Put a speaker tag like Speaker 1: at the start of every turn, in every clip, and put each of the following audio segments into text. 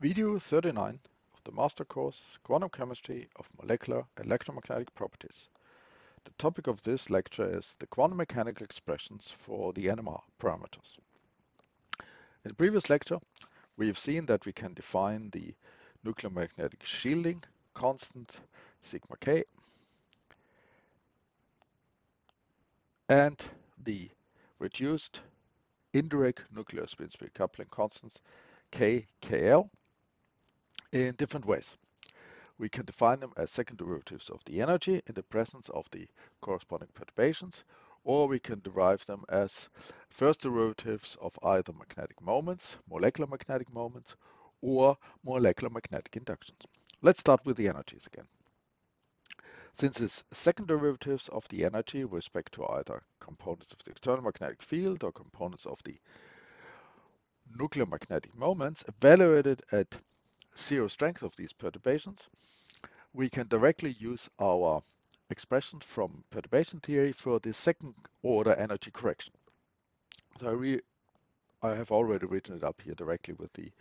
Speaker 1: Video 39 of the master course Quantum Chemistry of Molecular Electromagnetic Properties. The topic of this lecture is the quantum mechanical expressions for the NMR parameters. In the previous lecture, we have seen that we can define the nuclear magnetic shielding constant sigma k and the reduced indirect nuclear spin-spin coupling constants k, kl in different ways. We can define them as second derivatives of the energy in the presence of the corresponding perturbations, or we can derive them as first derivatives of either magnetic moments, molecular magnetic moments, or molecular magnetic inductions. Let's start with the energies again. Since it's second derivatives of the energy with respect to either components of the external magnetic field or components of the nuclear magnetic moments evaluated at zero strength of these perturbations, we can directly use our expression from perturbation theory for the second order energy correction. So I have already written it up here directly with the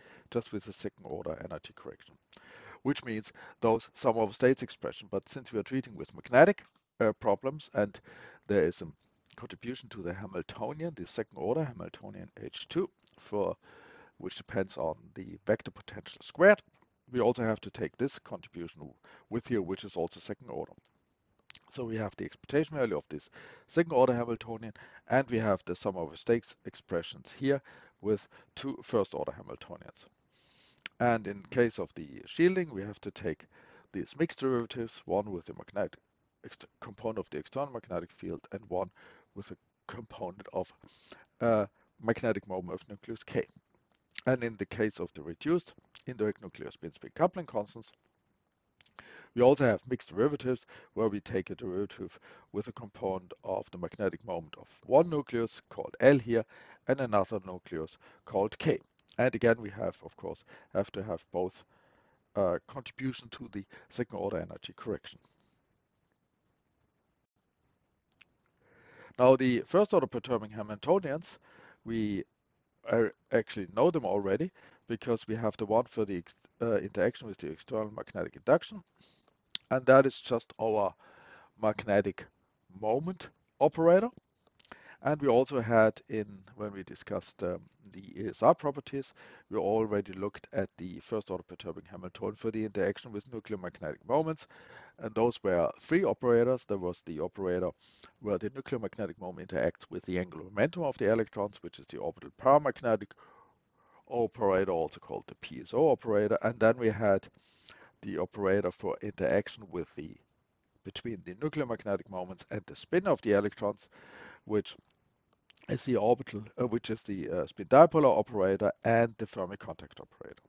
Speaker 1: second order energy correction, which means those sum over states expression. But since we are treating with magnetic problems and there is a contribution to the Hamiltonian, the second order Hamiltonian H2, for which depends on the vector potential squared, we also have to take this contribution with here, which is also second order. So we have the expectation value of this second order Hamiltonian, and we have the sum over states expressions here with two first order Hamiltonians. And in case of the shielding, we have to take these mixed derivatives, one with the magnetic component of the external magnetic field and one with a component of magnetic moment of nucleus K. And in the case of the reduced indirect nuclear spin-spin coupling constants, we also have mixed derivatives where we take a derivative with a component of the magnetic moment of one nucleus called L here and another nucleus called K. And again, we have, of course, to have both contribution to the second order energy correction. Now, the first order perturbing Hamiltonians, we actually know them already because we have the one for the interaction with the external magnetic induction, and that is just our magnetic moment operator. And we also had when we discussed the ESR properties, we already looked at the first order perturbing Hamiltonian for the interaction with nuclear magnetic moments. And those were three operators. There was the operator where the nuclear magnetic moment interacts with the angular momentum of the electrons, which is the orbital paramagnetic operator, also called the PSO operator. And then we had the operator for interaction with between the nuclear magnetic moments and the spin of the electrons, which is the orbital, which is the spin dipolar operator and the Fermi contact operator.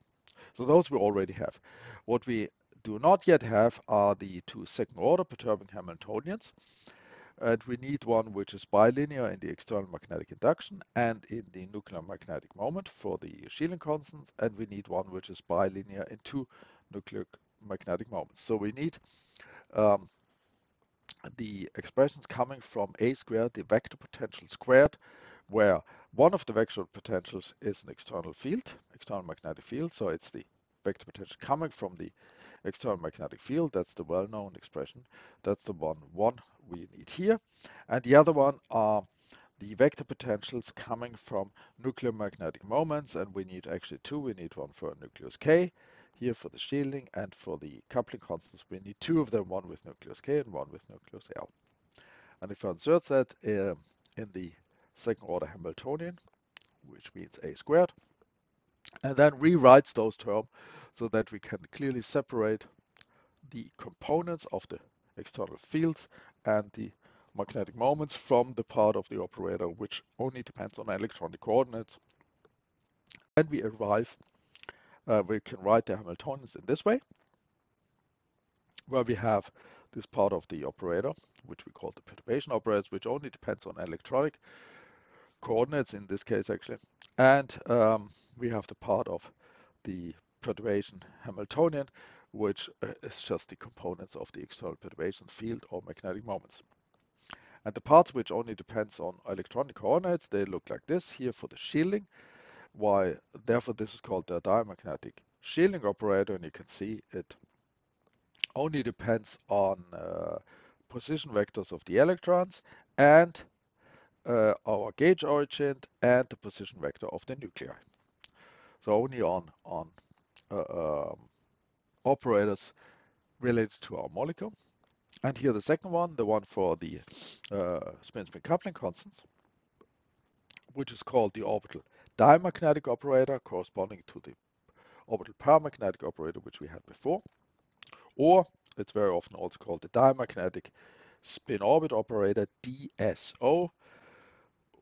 Speaker 1: So those we already have. What we do not yet have are the two second order perturbing Hamiltonians. And we need one which is bilinear in the external magnetic induction and in the nuclear magnetic moment for the shielding constant. And we need one which is bilinear in two nuclear magnetic moments. So we need the expressions coming from A squared, the vector potential squared, where one of the vector potentials is an external field, external magnetic field. So it's the vector potential coming from the external magnetic field. That's the well-known expression. That's the one we need here. And the other one are the vector potentials coming from nuclear magnetic moments. And we need actually two. We need one for nucleus K here for the shielding, and for the coupling constants, we need two of them, one with nucleus K and one with nucleus L. And if I insert that in the second order Hamiltonian, which means A squared, and then rewrites those terms so that we can clearly separate the components of the external fields and the magnetic moments from the part of the operator which only depends on electronic coordinates. And we can write the Hamiltonians in this way, where we have this part of the operator, which we call the perturbation operators, which only depends on electronic coordinates in this case actually. And we have the part of the perturbation Hamiltonian, which is just the components of the external perturbation field or magnetic moments. And the parts which only depends on electronic coordinates, they look like this here for the shielding. why, therefore, this is called the diamagnetic shielding operator, and you can see it only depends on position vectors of the electrons and our gauge origin and the position vector of the nuclei. So only on operators related to our molecule. And here the second one, the one for the spin-spin coupling constants, which is called the orbital diamagnetic operator, corresponding to the orbital paramagnetic operator which we had before. Or it's very often also called the diamagnetic spin-orbit operator, DSO,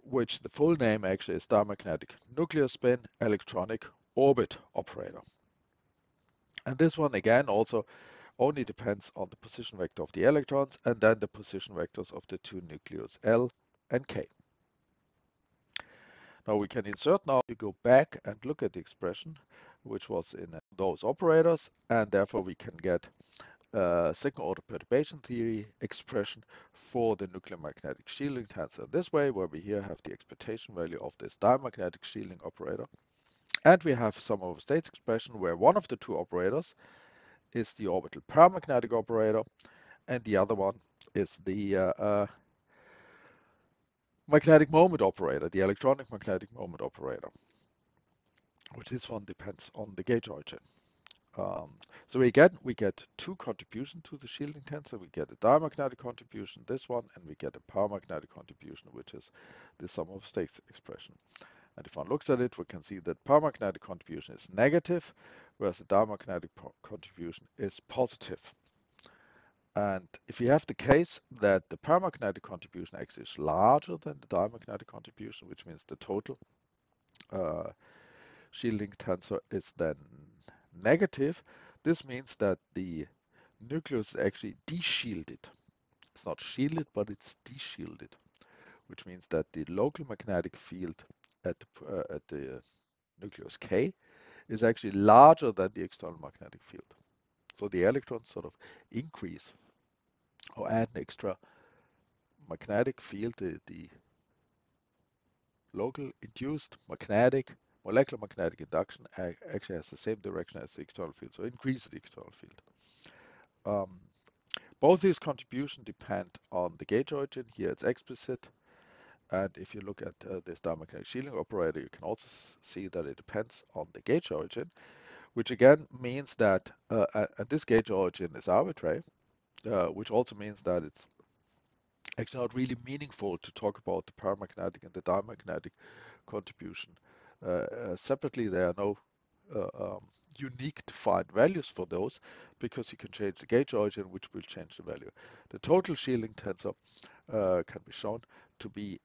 Speaker 1: which the full name actually is diamagnetic nuclear spin electronic orbit operator. And this one again also only depends on the position vector of the electrons and then the position vectors of the two nucleus L and K. Now we can insert now, we go back and look at the expression which was in those operators, and therefore we can get second order perturbation theory expression for the nuclear magnetic shielding tensor this way, where we here have the expectation value of this diamagnetic shielding operator. And we have some of the states expression where one of the two operators is the orbital paramagnetic operator and the other one is the magnetic moment operator, the electronic magnetic moment operator, which this one depends on the gauge origin. So we get two contributions to the shielding tensor. We get a diamagnetic contribution, this one, and we get a paramagnetic contribution, which is the sum of states expression. And if one looks at it, we can see that paramagnetic contribution is negative, whereas the diamagnetic contribution is positive. And if we have the case that the paramagnetic contribution actually is larger than the diamagnetic contribution, which means the total shielding tensor is then negative, this means that the nucleus is actually deshielded. It's not shielded, but it's deshielded, which means that the local magnetic field at the nucleus K is actually larger than the external magnetic field. So the electrons sort of increase or add an extra magnetic field. The local induced molecular magnetic induction actually has the same direction as the external field, so increase the external field. Both these contributions depend on the gauge origin. Here it's explicit. And if you look at this diamagnetic shielding operator, you can also see that it depends on the gauge origin, which again means that this gauge origin is arbitrary, which also means that it's actually not really meaningful to talk about the paramagnetic and the diamagnetic contribution separately. There are no unique defined values for those, because you can change the gauge origin, which will change the value. The total shielding tensor can be shown to be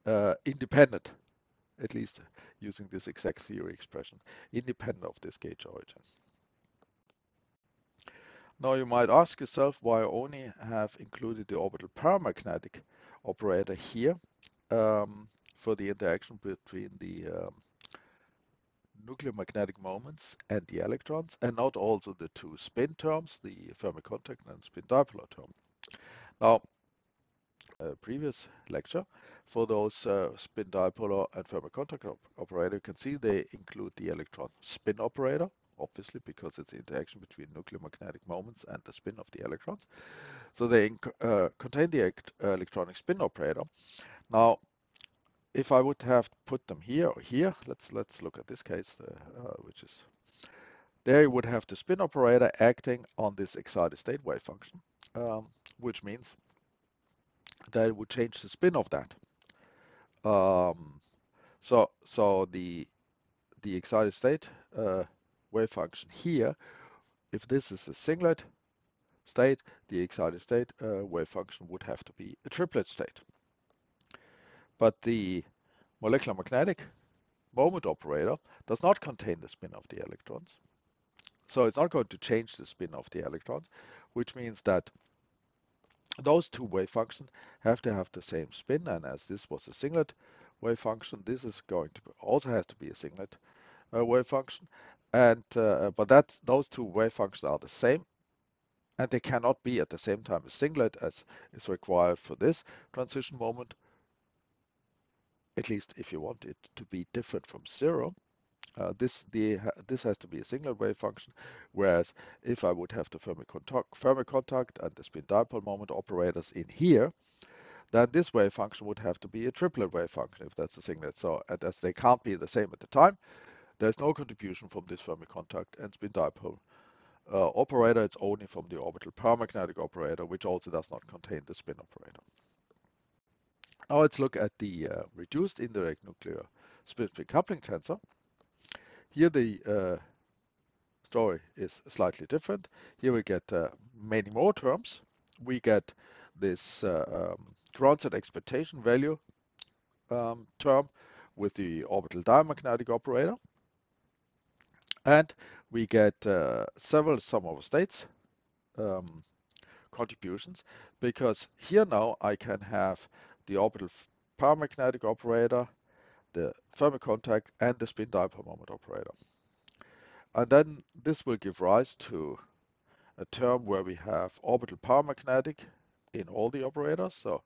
Speaker 1: independent, at least using this exact theory expression, independent of this gauge origin. Now you might ask yourself why I only have included the orbital paramagnetic operator here for the interaction between the nuclear magnetic moments and the electrons, and not also the two spin terms, the Fermi contact and spin dipolar term. Now, previous lecture, for those spin dipolar and Fermi contact operator, you can see they include the electron spin operator, obviously because it's the interaction between nuclear magnetic moments and the spin of the electrons. So they contain the electronic spin operator. Now, if I would have put them here or here, let's look at this case, which is there. You would have the spin operator acting on this excited state wave function, which means that it would change the spin of that. So the excited state wave function here, if this is a singlet state, the excited state wave function would have to be a triplet state. But the molecular magnetic moment operator does not contain the spin of the electrons. So it's not going to change the spin of the electrons, which means that those two wave functions have to have the same spin. And as this was a singlet wave function, this is going to also has to be a singlet wave function. And but those two wave functions are the same, and they cannot be at the same time a singlet as is required for this transition moment, at least if you want it to be different from zero. This has to be a singlet wave function, whereas if I would have the Fermi contact and the spin dipole moment operators in here, then this wave function would have to be a triplet wave function if that's a singlet. So, and as they can't be the same at the time, there's no contribution from this Fermi contact and spin dipole operator. It's only from the orbital paramagnetic operator, which also does not contain the spin operator. Now let's look at the reduced indirect nuclear spin-spin coupling tensor. Here the story is slightly different. Here we get many more terms. We get this ground set expectation value term with the orbital diamagnetic operator. And we get several sum over states contributions, because here now I can have the orbital paramagnetic operator, the Fermi contact, and the spin dipole moment operator. And then this will give rise to a term where we have orbital paramagnetic in all the operators. So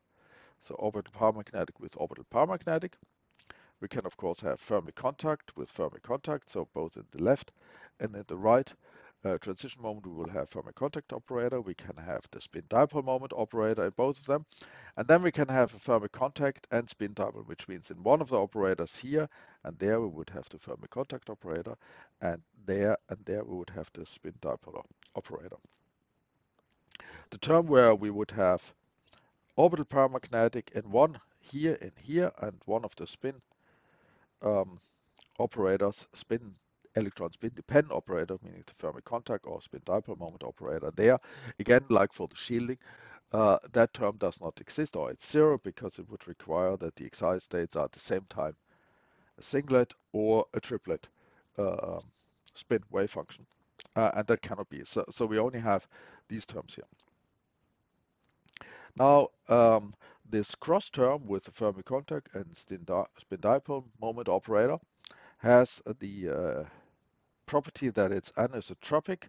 Speaker 1: orbital paramagnetic with orbital paramagnetic. We can of course have Fermi contact with Fermi contact, so both in the left and in the right transition moment we will have Fermi contact operator. We can have the spin dipole moment operator in both of them, and then we can have a Fermi contact and spin dipole, which means in one of the operators here and there we would have the Fermi contact operator, and there we would have the spin dipole operator. The term where we would have orbital paramagnetic in one here and here, and one of the spin operators, spin electron spin dependent operator, meaning the Fermi contact or spin dipole moment operator there. Again, like for the shielding, that term does not exist, or it's zero, because it would require that the excited states are at the same time a singlet or a triplet spin wave function. And that cannot be. So we only have these terms here. Now, this cross term with the Fermi contact and spin dipole moment operator has the property that it's anisotropic,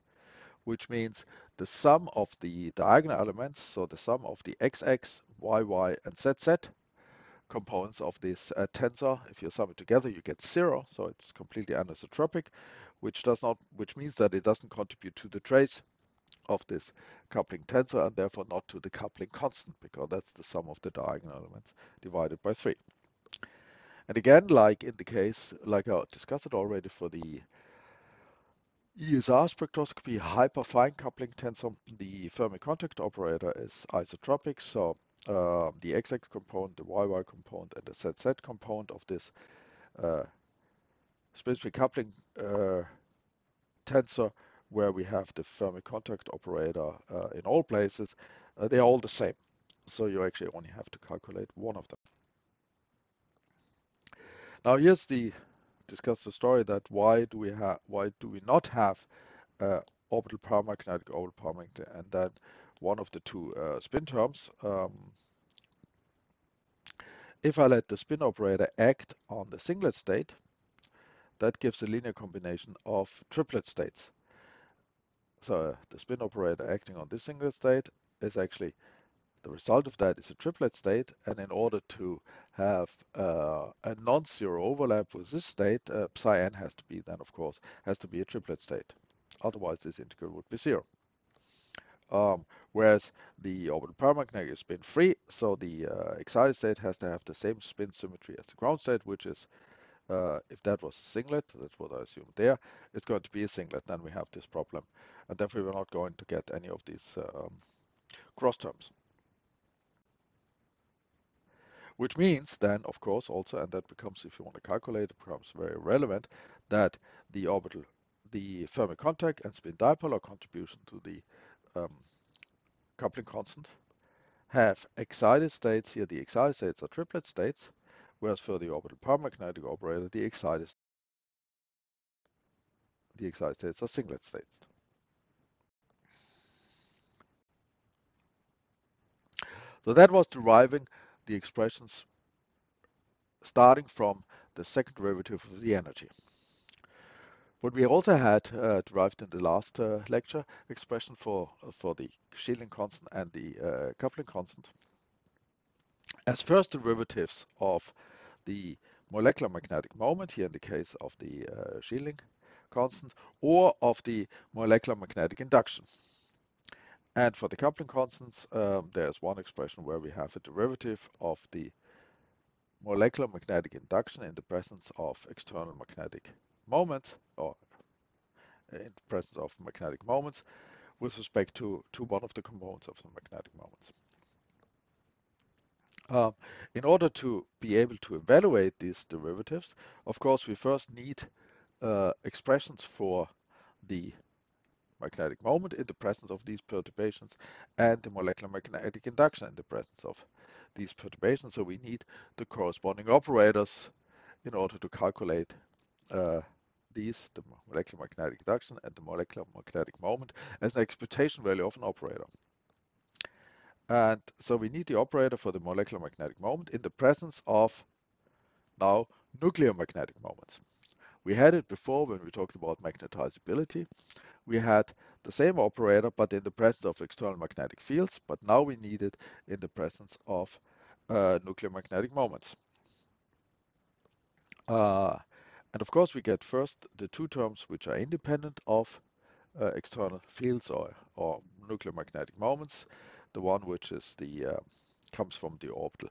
Speaker 1: which means the sum of the diagonal elements, so the sum of the xx, yy, and zz components of this tensor, if you sum it together, you get 0, so it's completely anisotropic, which means that it doesn't contribute to the trace of this coupling tensor, and therefore not to the coupling constant, because that's the sum of the diagonal elements divided by 3. And again, like in the case, like I discussed it already for the ESR spectroscopy hyperfine coupling tensor, the Fermi contact operator is isotropic, so the XX component, the YY component, and the ZZ component of this spin-spin coupling tensor, where we have the Fermi contact operator in all places, they are all the same. So you actually only have to calculate one of them. Now here's discuss the story that why do we not have orbital paramagnetic, and then one of the two spin terms. If I let the spin operator act on the singlet state, that gives a linear combination of triplet states. So the spin operator acting on this singlet state is actually, the result of that is a triplet state, and in order to have a non-zero overlap with this state, psi n has to be then, of course, has to be a triplet state. Otherwise, this integral would be 0. Whereas the orbital paramagnetic is spin free, so the excited state has to have the same spin symmetry as the ground state, which is, if that was a singlet, that's what I assumed there, it's going to be a singlet, then we have this problem. And therefore we're not going to get any of these cross terms. Which means then, of course, also, and that becomes, if you want to calculate, it becomes very relevant, that the Fermi contact and spin dipole contribution to the coupling constant have excited states. Here the excited states are triplet states, whereas for the orbital paramagnetic operator, the excited states are singlet states. So that was deriving the expressions starting from the second derivative of the energy. What we also had derived in the last lecture, expression for the shielding constant and the coupling constant as first derivatives of the molecular magnetic moment, here in the case of the shielding constant, or of the molecular magnetic induction. And for the coupling constants, there's one expression where we have a derivative of the molecular magnetic induction in the presence of external magnetic moments, or in the presence of magnetic moments, with respect to one of the components of the magnetic moments. In order to be able to evaluate these derivatives, of course, we first need expressions for the magnetic moment in the presence of these perturbations and the molecular magnetic induction in the presence of these perturbations. So we need the corresponding operators in order to calculate these, the molecular magnetic induction and the molecular magnetic moment, as an expectation value of an operator. And so we need the operator for the molecular magnetic moment in the presence of now nuclear magnetic moments. We had it before when we talked about magnetizability. We had the same operator, but in the presence of external magnetic fields, but now we need it in the presence of nuclear magnetic moments. And of course, we get first the two terms which are independent of external fields or nuclear magnetic moments. The one which is the comes from the orbital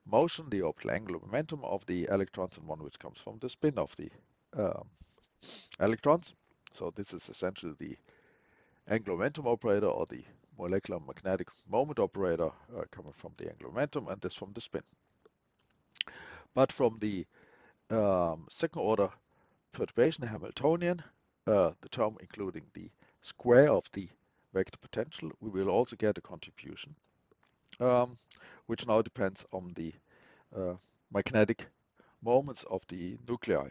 Speaker 1: motion, the orbital angular momentum of the electrons, and one which comes from the spin of the um, electrons. So this is essentially the angular momentum operator or the molecular magnetic moment operator coming from the angular momentum, and this from the spin. But from the second order perturbation Hamiltonian, the term including the square of the vector potential, we will also get a contribution, which now depends on the magnetic moments of the nuclei.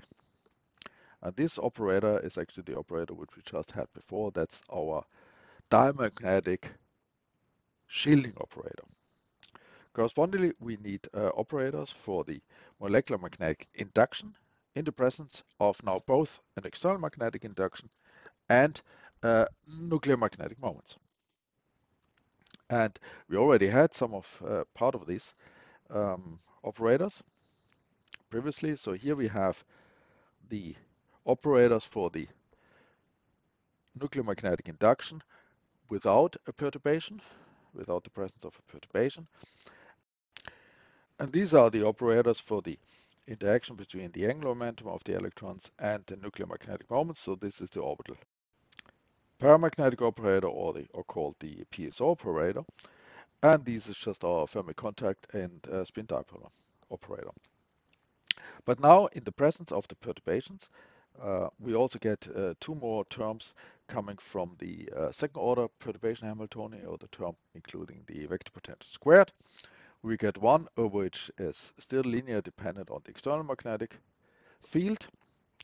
Speaker 1: And this operator is actually the operator which we just had before. That's our diamagnetic shielding operator. Correspondingly, we need operators for the molecular magnetic induction in the presence of now both an external magnetic induction and nuclear magnetic moments. And we already had some of part of these operators previously. So here we have the operators for the nuclear magnetic induction without a perturbation, without the presence of a perturbation. And these are the operators for the interaction between the angular momentum of the electrons and the nuclear magnetic moments. So this is the orbital paramagnetic operator, or called the PSO operator. And this is just our Fermi contact and spin dipole operator. But now, in the presence of the perturbations, we also get two more terms coming from the second order perturbation Hamiltonian, or the term including the vector potential squared. We get one which is still linear dependent on the external magnetic field.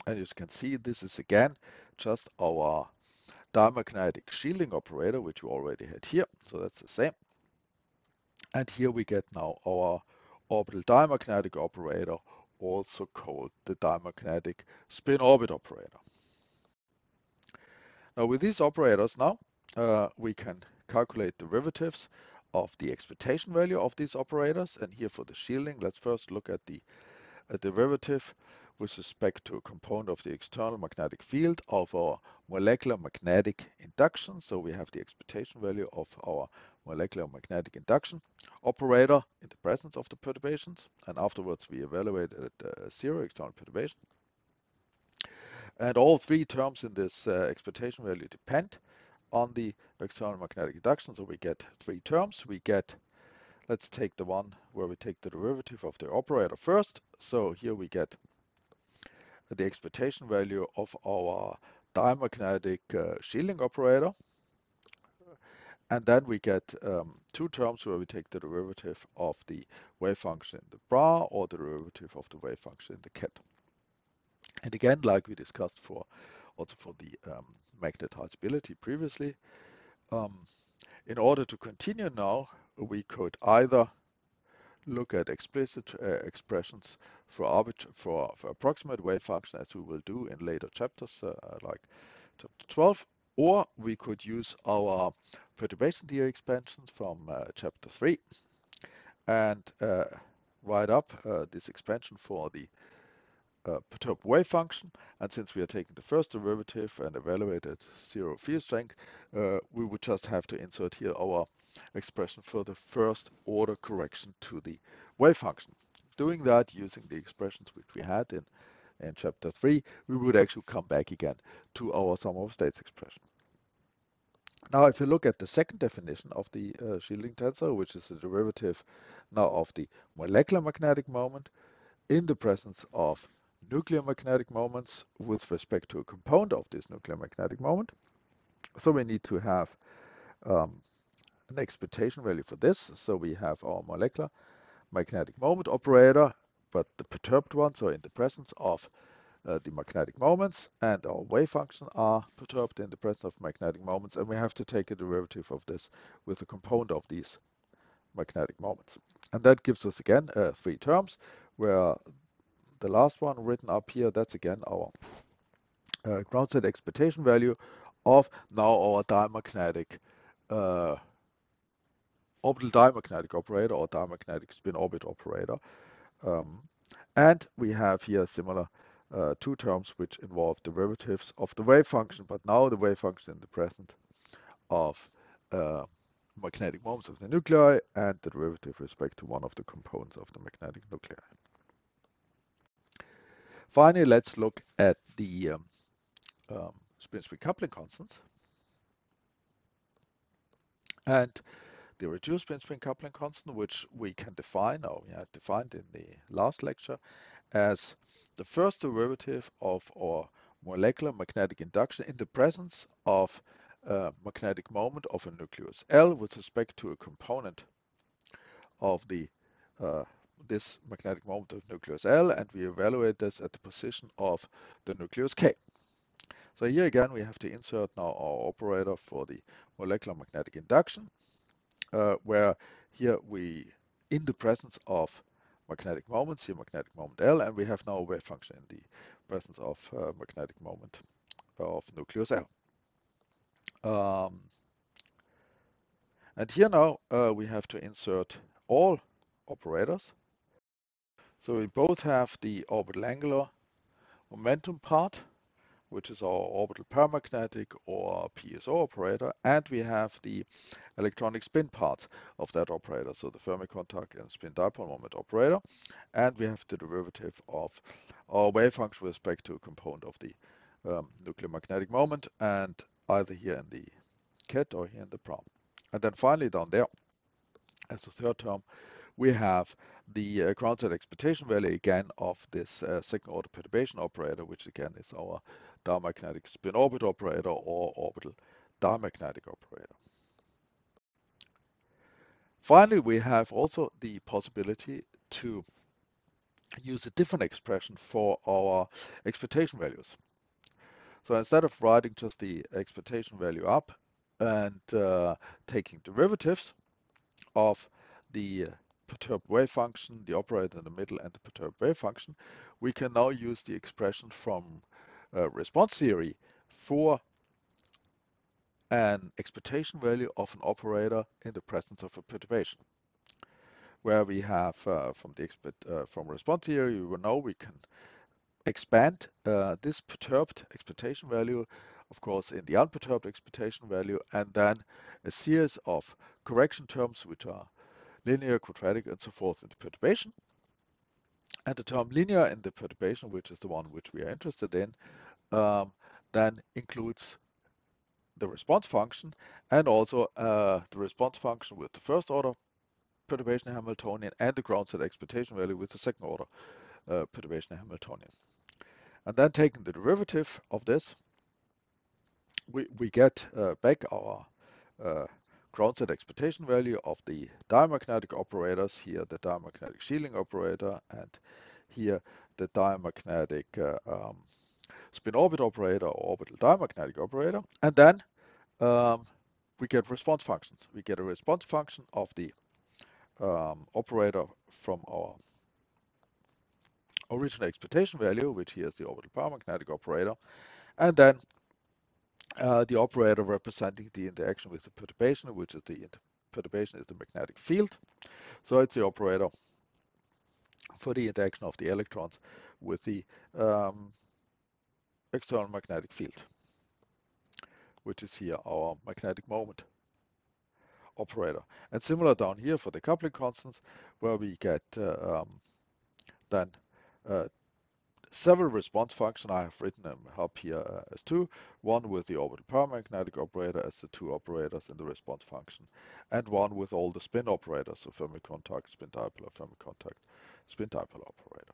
Speaker 1: And as you can see, this is again just our diamagnetic shielding operator, which we already had here. So that's the same. And here we get now our orbital diamagnetic operator, also called the diamagnetic spin orbit operator. Now with these operators now, we can calculate derivatives of the expectation value of these operators. And here for the shielding, let's first look at the derivative with respect to a component of the external magnetic field of our molecular magnetic induction. So we have the expectation value of our molecular magnetic induction operator in the presence of the perturbations, and afterwards we evaluate at zero external perturbation. And all three terms in this expectation value depend on the external magnetic induction. So we get three terms. We get, let's take the one where we take the derivative of the operator first. So here we get the expectation value of our diamagnetic shielding operator. And then we get two terms where we take the derivative of the wave function in the bra, or the derivative of the wave function in the ket. And again, like we discussed also for the magnetizability previously, in order to continue now, we could either look at explicit expressions for approximate wave function, as we will do in later chapters, like chapter 12, or we could use our perturbation theory expansions from chapter 3 and write up this expansion for the perturbed wave function, and since we are taking the first derivative and evaluate at zero field strength, we would just have to insert here our expression for the first order correction to the wave function. Doing that using the expressions which we had in chapter 3, we would actually come back again to our sum of states expression. Now, if you look at the second definition of the shielding tensor, which is the derivative now of the molecular magnetic moment in the presence of nuclear magnetic moments with respect to a component of this nuclear magnetic moment. So we need to have an expectation value for this. So we have our molecular magnetic moment operator, but the perturbed one, so in the presence of the magnetic moments, and our wave function are perturbed in the presence of magnetic moments, and we have to take a derivative of this with a component of these magnetic moments. And that gives us again three terms, where the last one written up here, that's again our ground state expectation value of now our diamagnetic orbital diamagnetic operator or diamagnetic spin orbit operator. And we have here similar two terms which involve derivatives of the wave function, but now the wave function in the present of magnetic moments of the nuclei and the derivative with respect to one of the components of the magnetic nuclei. Finally, let's look at the spin-spin coupling constants. And the reduced spin-spin coupling constant, which we can define, or we had defined in the last lecture, as the first derivative of our molecular magnetic induction in the presence of a magnetic moment of a nucleus L with respect to a component of the this magnetic moment of nucleus L, and we evaluate this at the position of the nucleus K. So here again we have to insert now our operator for the molecular magnetic induction, where here we, in the presence of magnetic moments, here magnetic moment L, and we have now a wave function in the presence of magnetic moment of nucleus L. And here now we have to insert all operators. So we both have the orbital angular momentum part, which is our orbital paramagnetic or PSO operator, and we have the electronic spin part of that operator, so the Fermi contact and spin dipole moment operator, and we have the derivative of our wave function with respect to a component of the nuclear magnetic moment, and either here in the ket or here in the prom. And then finally down there, as the third term, we have the ground state expectation value again of this second order perturbation operator, which again is our diamagnetic spin orbit operator or orbital diamagnetic operator. Finally, we have also the possibility to use a different expression for our expectation values. So instead of writing just the expectation value up and taking derivatives of the perturbed wave function, the operator in the middle, and the perturbed wave function, we can now use the expression from response theory for an expectation value of an operator in the presence of a perturbation. Where we have from response theory, we know we can expand this perturbed expectation value, of course, in the unperturbed expectation value, and then a series of correction terms which are linear, quadratic, and so forth in the perturbation. And the term linear in the perturbation, which is the one which we are interested in, then includes the response function and also the response function with the first order perturbation Hamiltonian and the ground state expectation value with the second order perturbation Hamiltonian. And then taking the derivative of this, we get back our ground state expectation value of the diamagnetic operators, here the diamagnetic shielding operator, and here the diamagnetic spin orbit operator or orbital diamagnetic operator. And then we get response functions. We get a response function of the operator from our original expectation value, which here is the orbital paramagnetic operator, and then the operator representing the interaction with the perturbation, which is the perturbation is the magnetic field. So it's the operator for the interaction of the electrons with the um, external magnetic field, which is here our magnetic moment operator. And similar down here for the coupling constants, where we get then uh, several response functions. I have written them up here as two, one with the orbital paramagnetic operator as the two operators in the response function, and one with all the spin operators, so Fermi contact, spin dipole, Fermi contact, spin dipole operator.